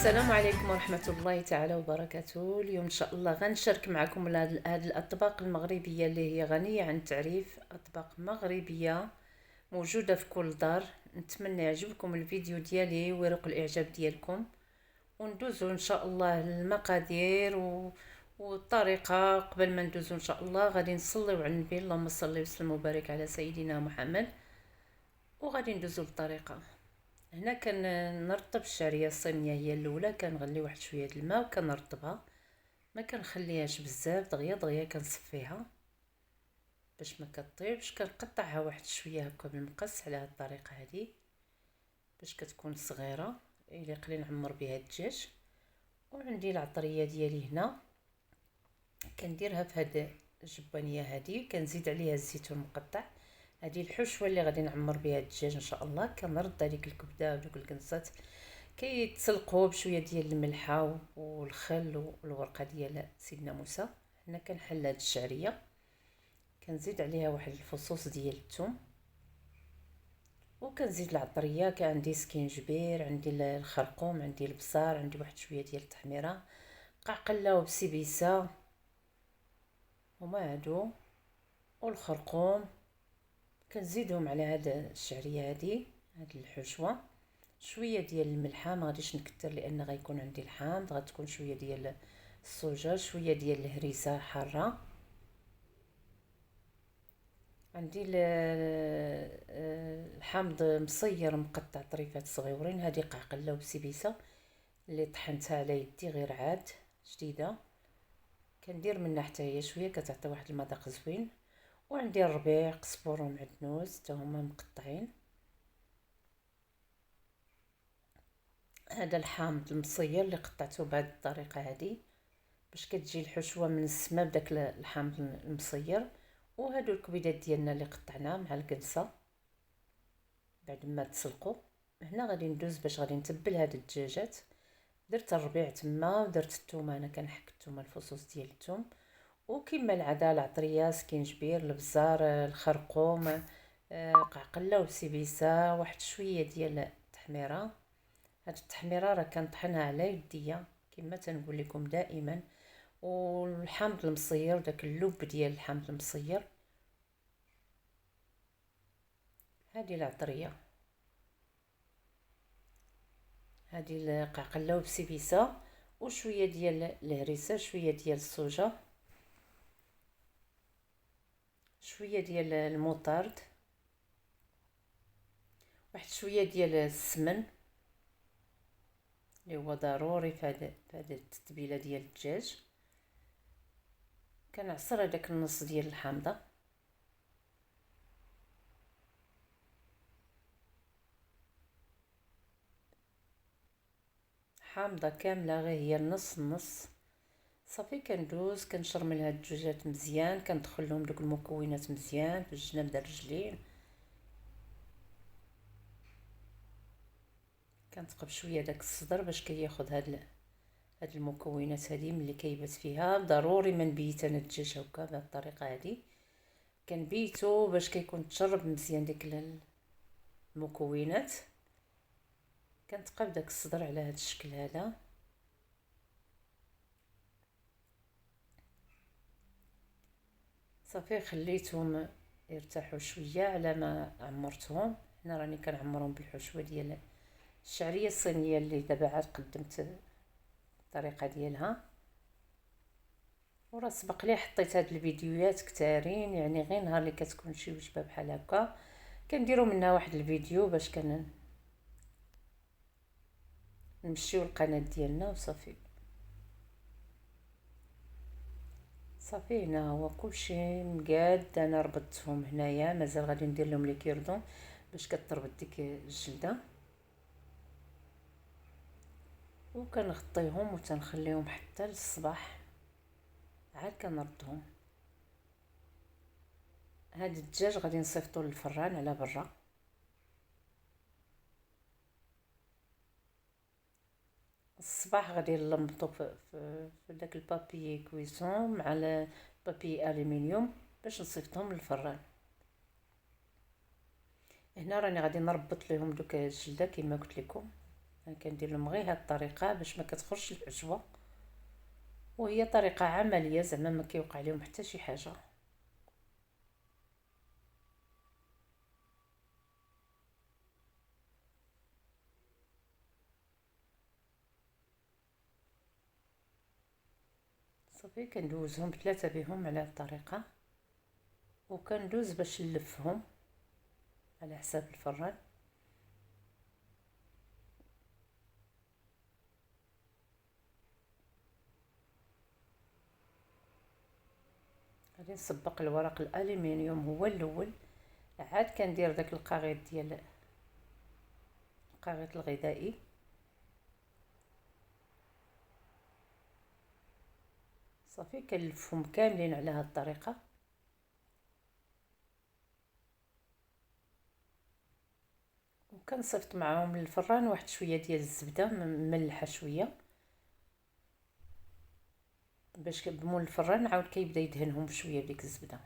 السلام عليكم ورحمة الله تعالى وبركاته. اليوم إن شاء الله غنشارك معكم هاد الأطباق المغربية اللي هي غنية عن التعريف، أطباق مغربية موجودة في كل دار. نتمنى يعجبكم الفيديو ديالي ويرق الإعجاب ديالكم، وندوزو إن شاء الله المقادير والطريقة. قبل ما ندوزو إن شاء الله غادي نصليو على النبي، اللهم صل وسلم وبارك على سيدنا محمد، وغادي ندوزو للطريقة. هنا كنرطب الشعريه الصينيه، هي الاولى كنغلي واحد شويه د الماء وكنرطبها، ما كنخليهاش بزاف، دغيا دغيا كنصفيها باش ما كطيبش. كنقطعها واحد شويه هكا بالمقص على هاد الطريقه هذه باش كتكون صغيره يليق لي نعمر بها الدجاج. وعندي العطريه ديالي هنا كنديرها في هاد الجبانيه هذه، كنزيد عليها الزيتون مقطع. هذه الحشوه اللي غادي نعمر بها الدجاج ان شاء الله. كنرد هذيك الكبده ودوك الكنصات كيتسلقوا بشويه ديال الملحه والخل والورقه ديال سيدنا موسى. هنا كنحل هاد الشعريه، كنزيد عليها واحد الفصوص ديال الثوم، وكنزيد العطريه. كان عندي سكينجبير، عندي الخرقوم، عندي البصار، عندي واحد شويه ديال التحميره، قعقله وبسيبيسه هما هادو والخرقوم. كنزيدهم على هاد الشعريه هادي، هاد الحشوه. شويه ديال الملحه، ما غاديش نكثر لان غيكون عندي الحامض، غتكون شويه ديال الصوجه، شويه ديال الهريسه حاره. عندي الحامض مصير مقطع طريفات صغيورين، هذه قعقله وبسيبيسه اللي طحنتها على يدي غير عاد جديده، كندير منها حتى هي شويه كتعطي واحد المذاق زوين. وعندي الربيع، قزبر ومعدنوس حتى هما مقطعين. هذا الحامض المصير اللي قطعته بهذه الطريقه هذه باش كتجي الحشوه من السما بداك الحامض المصير. وهادو الكبيدات ديالنا اللي قطعناه مع الكنسه بعد ما تسلقوا. هنا غادي ندوز باش غادي نتبل هاد الدجاجات. درت الربيع تما ودرت الثوم، انا كنحك الثوم الفصوص ديال الثوم، وكما العاده العطريه، سكينجبير، البزار، الخرقوم، قعقله وسيبيسه، واحد شويه ديال التحميره. هاد التحميره راه كنطحنها على يديا كما تنقول لكم دائما. والحامض المصير، داك اللب ديال الحامض المصير. هذه العطريه، هذه القعقله وبسيبيسه، وشويه ديال الهريسه، شويه ديال الصوجه، شويه ديال المطارد، واحد شويه ديال السمن اللي هو ضروري في هذه التتبيله ديال الدجاج. كنعصر هذاك النص ديال الحامضه، حامضه كامله غير هي النص النص. صافي كندوز كنشرمل هاد الدجاجات مزيان، كندخل لهم دوك المكونات مزيان في الجناب ديال الرجلين. كنتقب شويه داك الصدر باش كياخذ هاد المكونات هذه ملي كيبات فيها. ضروري ما نبيت انا الدجاج هكا بهاد الطريقه هذه، كنبيتو باش كيكون تشرب مزيان ديك المكونات. كنتقب داك الصدر على هاد الشكل هذا. صافي خليتهم يرتاحوا شويه على ما عمرتهم. هنا راني كنعمرهم بالحشوه ديال الشعريه الصينيه اللي دابا عاد قدمت الطريقه ديالها. وراه سبق لي حطيت هاد الفيديوهات كثارين، يعني غير نهار اللي كتكون شي وجبه بحال هكا كنديروا منها واحد الفيديو باش نمشيو القناه ديالنا. وصافي صافي هنا هو كلشي مقاد. انا ربطتهم هنايا، مازال غادي ندير لهم لي كيردون باش كتربط ديك الجلده. وكنغطيهم وتنخليهم حتى للصباح عاد كنردهم. هاد الدجاج غادي نصيفطو للفران على برا. الصباح غادي نلمطو في داك البابي كويسون مع البابي الومنيوم باش نصيفطهم للفران. هنا راني غادي نربط لهم دوك الجلده كما قلت لكم. انا كندير لهم غير هاد الطريقه باش ما كتخرجش العجوه، وهي طريقه عمليه زعما ما كيوقع لهم حتى شي حاجه. صافي كندوزهم 3 بهم على هاد الطريقه، وكندوز باش نلفهم على حساب الفران. غادي نسبق الورق الالومنيوم هو الاول، عاد كندير داك القاغيط ديال القاغيط الغذائي، صافي كنلفهم كاملين على هاد الطريقه. وكنصيفط معاهم للفران واحد شويه ديال الزبده مملحه شويه، باش بمول الفران عاود كيبدا يدهنهم بشويه بديك الزبده.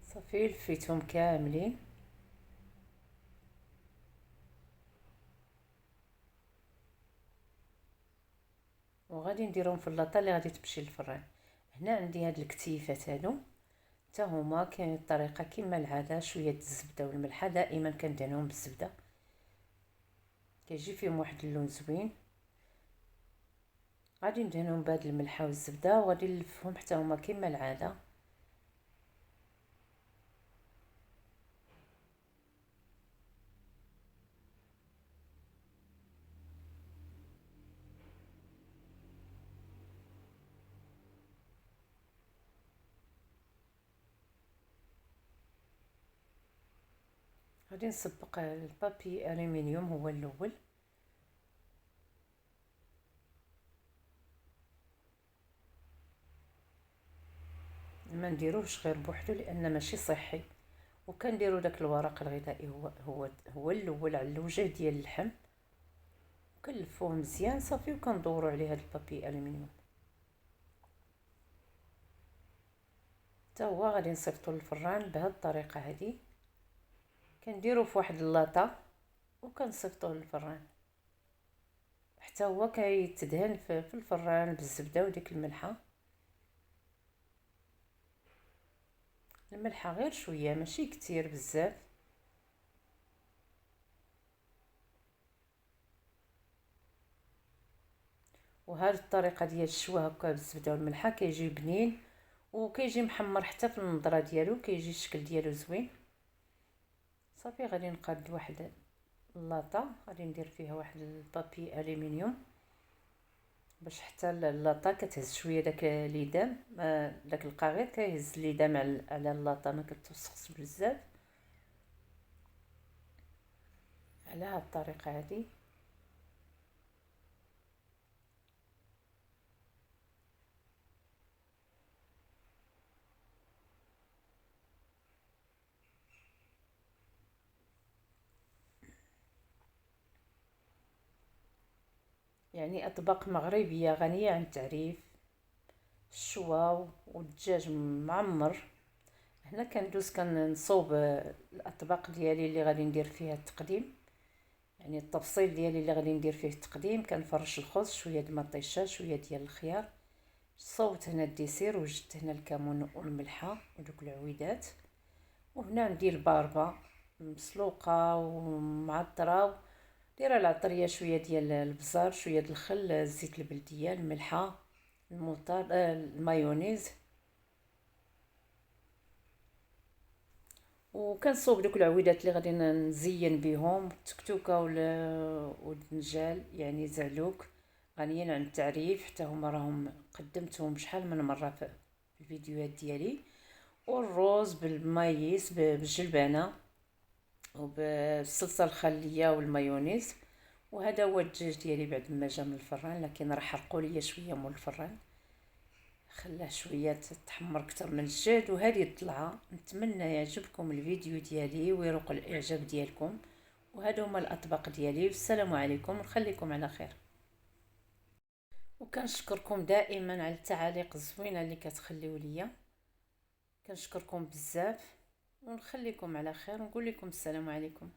صافي لفيتهم كاملين، وغادي نديرهم في اللاطه اللي غادي تمشي للفران. هنا عندي هاد الكتيفات هادو حتى هما كاين الطريقه كما العاده، شويه الزبده والملحه، دائما كندهنهم بالزبده كيجي فيهم واحد اللون زوين. غادي ندهنهم بهاد الملحه والزبده، وغادي نلفهم حتى هما كما العاده. غادي نسبق البابي الومنيوم هو الاول، ما نديروهش غير بوحدو لان ماشي صحي. وكنديروا داك الورق الغذائي هو الاول على الوجه ديال اللحم، كنلفوه مزيان صافي، وكندوروا عليه هاد البابي الومنيوم حتى هو غادي نصيفطو للفران بهاد الطريقه هادي. كنديرو في واحد اللاطه وكنصيفطوه للفران حتى هو كيتدهن في الفران بالزبده وديك الملحه. الملحه غير شويه ماشي كتير بزاف. وهذه الطريقه ديال الشوا هكا بالزبده والملحه كيجي بنين، وكيجي محمر حتى في النظره ديالو، كيجي الشكل ديالو زوين. صافي غادي نقاد واحد اللاطه، غادي ندير فيها واحد البابي الومنيوم باش حتى اللاطه كتهز شويه داك ليدام، داك القاغيط كيهز ليدام على اللاطه، ما كتوسخش بزاف. على هاد الطريقه هادي يعني اطباق مغربيه غنيه عن التعريف، الشوا والدجاج معمر. هنا كندوز كنصوب الاطباق ديالي اللي غادي ندير فيها التقديم، يعني التفصيل ديالي اللي غادي ندير فيه التقديم. كنفرش الخبز، شويه د المطيشه، شويه ديال الخيار، صوبت هنا الديسير، وجدت هنا الكمون والملحه ودوك العويدات. وهنا عندي الباربه مسلوقه ومعطره، دايره العطريه، شويه ديال البزار، شويه د الخل، الزيت البلديه، الملحه، الموطار، المايونيز. وكنصوب دوك العويدات اللي غادي نزين بهم، التكتوكه والدنجال يعني زعلوك، غنيين عن التعريف. حتى هما راهم قدمتهم شحال من مره في الفيديوهات ديالي. والروز بالمايس بالجلبانه وبالصلصه الخليه والمايونيز. وهذا هو الدجاج ديالي بعد ما جا من الفران، لكن راه حرقوا ليا شويه مول الفران، خلاه شويه تحمر اكثر من الجهد. وهذه الطلعه نتمنى يعجبكم الفيديو ديالي ويروق الاعجاب ديالكم. وهادو هما الاطباق ديالي، والسلام عليكم ونخليكم على خير. وكنشكركم دائما على التعاليق الزوينه اللي كتخليو ليا. كنشكركم بزاف ونخليكم على خير ونقول لكم السلام عليكم.